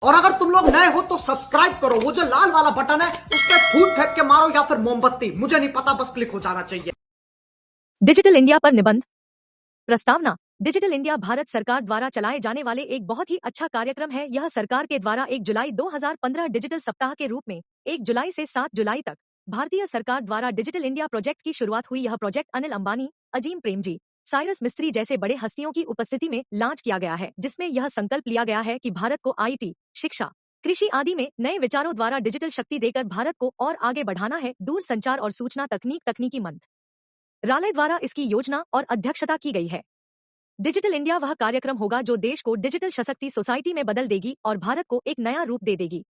और अगर तुम लोग नए हो तो सब्सक्राइब करो, वो जो लाल वाला बटन है उस पर फूट फेंक के मारो या फिर मोमबत्ती, मुझे नहीं पता, बस क्लिक हो जाना चाहिए। डिजिटल इंडिया पर निबंध प्रस्तावना। डिजिटल इंडिया भारत सरकार द्वारा चलाए जाने वाले एक बहुत ही अच्छा कार्यक्रम है। यह सरकार के द्वारा 1 जुलाई 2015 डिजिटल सप्ताह के रूप में 1 जुलाई से 7 जुलाई तक भारतीय सरकार द्वारा डिजिटल इंडिया प्रोजेक्ट की शुरुआत हुई। यह प्रोजेक्ट अनिल अंबानी, अजीम प्रेमजी, साइरस मिस्त्री जैसे बड़े हस्तियों की उपस्थिति में लॉन्च किया गया है, जिसमें यह संकल्प लिया गया है कि भारत को आईटी, शिक्षा, कृषि आदि में नए विचारों द्वारा डिजिटल शक्ति देकर भारत को और आगे बढ़ाना है। दूरसंचार और सूचना तकनीकी मंत्रालय द्वारा इसकी योजना और अध्यक्षता की गई है। डिजिटल इंडिया वह कार्यक्रम होगा जो देश को डिजिटल सशक्ति सोसाइटी में बदल देगी और भारत को एक नया रूप दे देगी।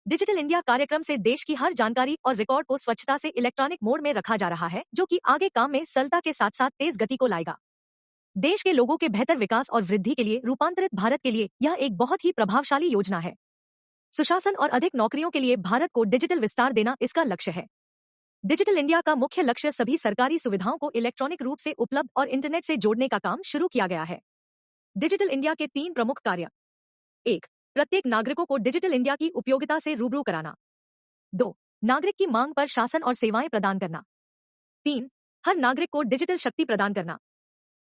डिजिटल इंडिया कार्यक्रम से देश की हर जानकारी और रिकॉर्ड को स्वच्छता से इलेक्ट्रॉनिक मोड में रखा जा रहा है, जो कि आगे काम में सरलता के साथ साथ तेज गति को लाएगा। देश के लोगों के बेहतर विकास और वृद्धि के लिए रूपांतरित भारत के लिए यह एक बहुत ही प्रभावशाली योजना है। सुशासन और अधिक नौकरियों के लिए भारत को डिजिटल विस्तार देना इसका लक्ष्य है। डिजिटल इंडिया का मुख्य लक्ष्य सभी सरकारी सुविधाओं को इलेक्ट्रॉनिक रूप से उपलब्ध और इंटरनेट से जोड़ने का काम शुरू किया गया है। डिजिटल इंडिया के 3 प्रमुख कार्य: 1. प्रत्येक नागरिकों को डिजिटल इंडिया की उपयोगिता से रूबरू कराना। 2. नागरिक की मांग पर शासन और सेवाएं प्रदान करना। 3. हर नागरिक को डिजिटल शक्ति प्रदान करना।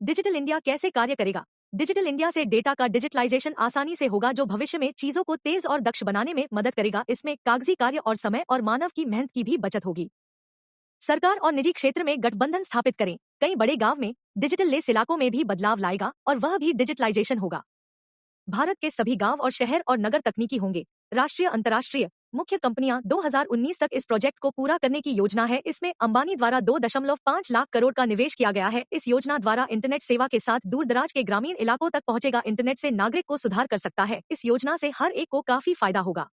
डिजिटल इंडिया कैसे कार्य करेगा? डिजिटल इंडिया से डेटा का डिजिटलाइजेशन आसानी से होगा, जो भविष्य में चीजों को तेज और दक्ष बनाने में मदद करेगा। इसमें कागजी कार्य और समय और मानव की मेहनत की भी बचत होगी। सरकार और निजी क्षेत्र में गठबंधन स्थापित करें। कई बड़े गांव में डिजिटल लेस इलाकों में भी बदलाव लाएगा और वह भी डिजिटलाइजेशन होगा। भारत के सभी गांव और शहर और नगर तकनीकी होंगे। राष्ट्रीय अंतर्राष्ट्रीय मुख्य कंपनियां 2019 तक इस प्रोजेक्ट को पूरा करने की योजना है। इसमें अंबानी द्वारा 2.5 लाख करोड़ का निवेश किया गया है। इस योजना द्वारा इंटरनेट सेवा के साथ दूर दराज के ग्रामीण इलाकों तक पहुंचेगा। इंटरनेट से नागरिक को सुधार कर सकता है। इस योजना से हर एक को काफी फायदा होगा।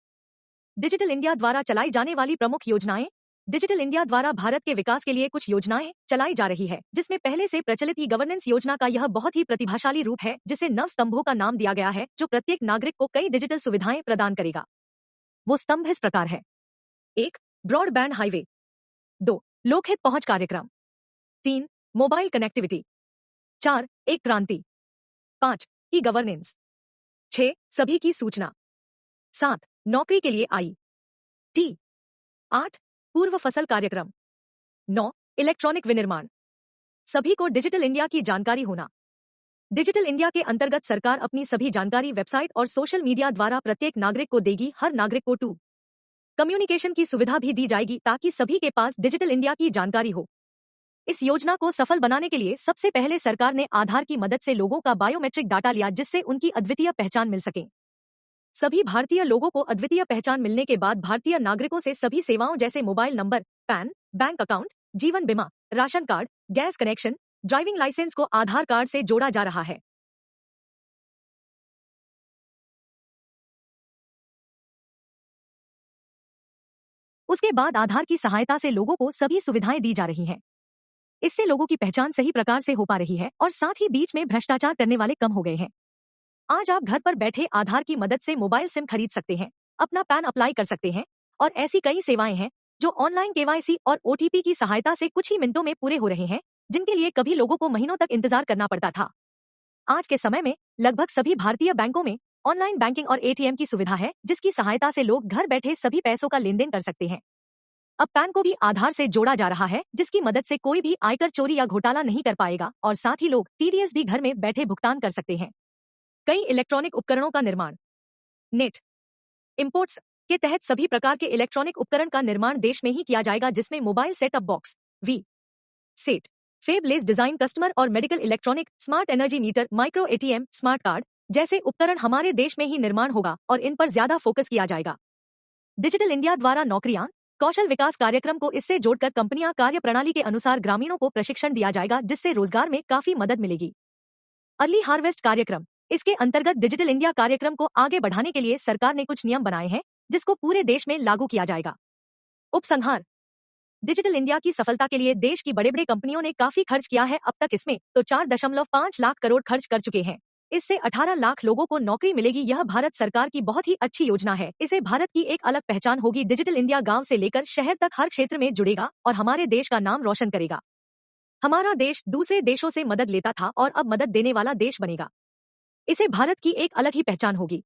डिजिटल इंडिया द्वारा चलाई जाने वाली प्रमुख योजनाएं। डिजिटल इंडिया द्वारा भारत के विकास के लिए कुछ योजनाएं चलाई जा रही है, जिसमें पहले से प्रचलित ई गवर्नेंस योजना का यह बहुत ही प्रतिभाशाली रूप है, जिसे 9 स्तंभों का नाम दिया गया है, जो प्रत्येक नागरिक को कई डिजिटल सुविधाएं प्रदान करेगा। वो स्तंभ इस प्रकार है: 1. Broadband highway. 2. लोकहित पहुंच कार्यक्रम। 3. Mobile connectivity. 4. एक क्रांति। 5. E governance. 6. सभी की सूचना। 7. नौकरी के लिए IT। 8. पूर्व फसल कार्यक्रम। 9. इलेक्ट्रॉनिक विनिर्माण। सभी को डिजिटल इंडिया की जानकारी होना। डिजिटल इंडिया के अंतर्गत सरकार अपनी सभी जानकारी वेबसाइट और सोशल मीडिया द्वारा प्रत्येक नागरिक को देगी। हर नागरिक को टू कम्युनिकेशन की सुविधा भी दी जाएगी, ताकि सभी के पास डिजिटल इंडिया की जानकारी हो। इस योजना को सफल बनाने के लिए सबसे पहले सरकार ने आधार की मदद से लोगों का बायोमेट्रिक डाटा लिया, जिससे उनकी अद्वितीय पहचान मिल सके। सभी भारतीय लोगों को अद्वितीय पहचान मिलने के बाद भारतीय नागरिकों से सभी सेवाओं जैसे mobile number, PAN, bank account, जीवन बीमा, ration card, gas connection, driving licence को आधार कार्ड से जोड़ा जा रहा है। उसके बाद आधार की सहायता से लोगों को सभी सुविधाएं दी जा रही हैं। इससे लोगों की पहचान सही प्रकार से हो पा रही है और साथ ही बीच में भ्रष्टाचार करने वाले कम हो गए हैं। आज आप घर पर बैठे आधार की मदद से मोबाइल सिम खरीद सकते हैं, अपना पैन अप्लाई कर सकते हैं और ऐसी कई सेवाएं हैं जो ऑनलाइन केवाईसी और OTP की सहायता से कुछ ही मिनटों में पूरे हो रहे हैं, जिनके लिए कभी लोगों को महीनों तक इंतजार करना पड़ता था। आज के समय में लगभग सभी भारतीय बैंकों में ऑनलाइन बैंकिंग और ATM की सुविधा है, जिसकी सहायता से लोग घर बैठे सभी पैसों का लेन देन कर सकते हैं। अब पैन को भी आधार से जोड़ा जा रहा है, जिसकी मदद से कोई भी आयकर चोरी या घोटाला नहीं कर पाएगा और साथ ही लोग TDS भी घर में बैठे भुगतान कर सकते हैं। कई इलेक्ट्रॉनिक उपकरणों का निर्माण। नेट इंपोर्ट्स के तहत सभी प्रकार के इलेक्ट्रॉनिक उपकरण का निर्माण देश में ही किया जाएगा, जिसमें mobile setup box, VSAT, fabless design customer और medical electronic, smart energy meter, micro ATM, smart card जैसे उपकरण हमारे देश में ही निर्माण होगा और इन पर ज्यादा फोकस किया जाएगा। डिजिटल इंडिया द्वारा नौकरियां, कौशल विकास कार्यक्रम को इससे जोड़कर कंपनियां कार्य प्रणाली के अनुसार ग्रामीणों को प्रशिक्षण दिया जाएगा, जिससे रोजगार में काफी मदद मिलेगी। अर्ली हार्वेस्ट कार्यक्रम। इसके अंतर्गत डिजिटल इंडिया कार्यक्रम को आगे बढ़ाने के लिए सरकार ने कुछ नियम बनाए हैं, जिसको पूरे देश में लागू किया जाएगा। उपसंहार। डिजिटल इंडिया की सफलता के लिए देश की बड़े बड़े कंपनियों ने काफी खर्च किया है। अब तक इसमें तो 4.5 लाख करोड़ खर्च कर चुके हैं। इससे 18 लाख लोगों को नौकरी मिलेगी। यह भारत सरकार की बहुत ही अच्छी योजना है। इसे भारत की एक अलग पहचान होगी। डिजिटल इंडिया गांव से लेकर शहर तक हर क्षेत्र में जुड़ेगा और हमारे देश का नाम रोशन करेगा। हमारा देश दूसरे देशों से मदद लेता था और अब मदद देने वाला देश बनेगा। इसे भारत की एक अलग ही पहचान होगी।